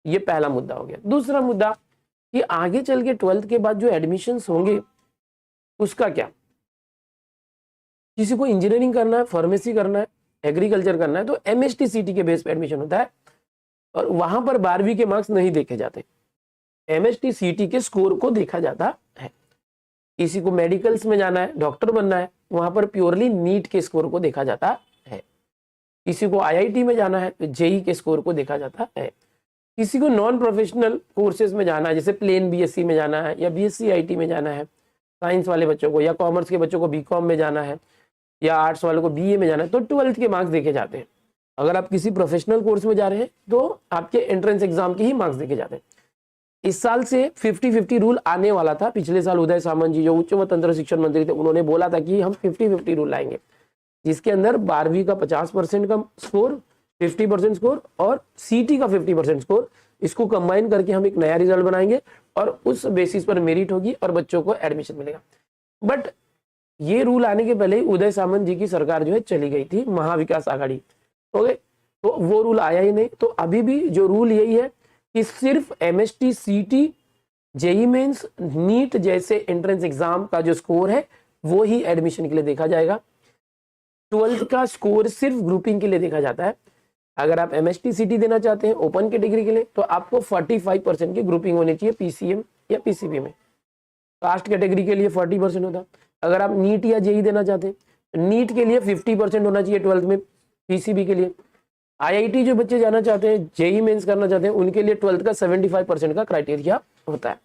ये पहला मुद्दा हो गया। दूसरा मुद्दा कि आगे चल के 12th के बाद जो एडमिशन्स होंगे उसका क्या, किसी को इंजीनियरिंग करना है, फार्मेसी करना है, एग्रीकल्चर करना है तो एमएसटी सीटी के बेस पे एडमिशन होता है और वहां पर 12वीं के मार्क्स नहीं देखे जाते, एमएसटी सीटी के स्कोर को देखा जाता है। किसी को मेडिकल्स में जाना है, डॉक्टर बनना है, वहां पर प्योरली नीट के स्कोर को देखा जाता है। किसी को आईआईटी में जाना है तो जेई के स्कोर को देखा जाता है। किसी को नॉन प्रोफेशनल कोर्सेज में जाना है, जैसे प्लेन बीएससी में जाना है या बीएससी आईटी में जाना है साइंस वाले बच्चों को, या कॉमर्स के बच्चों को बीकॉम में जाना है, या आर्ट्स वालों को बीए में जाना है, तो 12th के मार्क्स देखे जाते हैं। अगर आप किसी प्रोफेशनल कोर्स में जा रहे हैं तो आपके एंट्रेंस एग्जाम के ही मार्क्स देखे जाते हैं। इस साल से 50-50 रूल आने वाला था। पिछले साल उदय सामंत जी जो उच्च व तंत्र शिक्षण मंत्री थे उन्होंने बोला था कि हम 50-50 रूल लाएंगे, जिसके अंदर 12वीं का 50% का स्कोर, 50% स्कोर और सीटी का 50% स्कोर, इसको कंबाइन करके हम एक नया रिजल्ट बनाएंगे और उस बेसिस पर मेरिट होगी और बच्चों को एडमिशन मिलेगा। बट ये रूल आने के पहले ही उदय सामंत जी की सरकार जो है चली गई थी, महाविकास आघाड़ी हो गए, तो वो रूल आया ही नहीं। तो अभी भी जो रूल यही है कि सिर्फ एमएसटी सीटी जेई मेंस नीट जैसे एंट्रेंस एग्जाम का जो स्कोर है वो ही एडमिशन के लिए देखा जाएगा। 12th का स्कोर सिर्फ ग्रुपिंग के लिए देखा जाता है। अगर आप एमएसटी सीटी देना चाहते हैं ओपन कैटेगरी के लिए तो आपको 45% की ग्रुपिंग होनी चाहिए पीसीएम या पीसीबी में। कास्ट कैटेगरी के लिए 40% होता। अगर आप नीट या जेई देना चाहते हैं नीट के लिए 50% होना चाहिए 12th में, पीसीबी के लिए। आईआईटी जो बच्चे जाना चाहते हैं, जेई मेंस करना चाहते हैं, उनके लिए 12th का 75% का क्राइटेरिया होता है।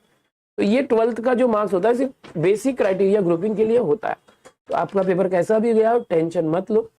तो ये 12th का जो मार्क्स होता है सिर्फ बेसिक क्राइटेरिया ग्रुपिंग के लिए होता है। तो आपका पेपर कैसा भी गया टेंशन मत लो,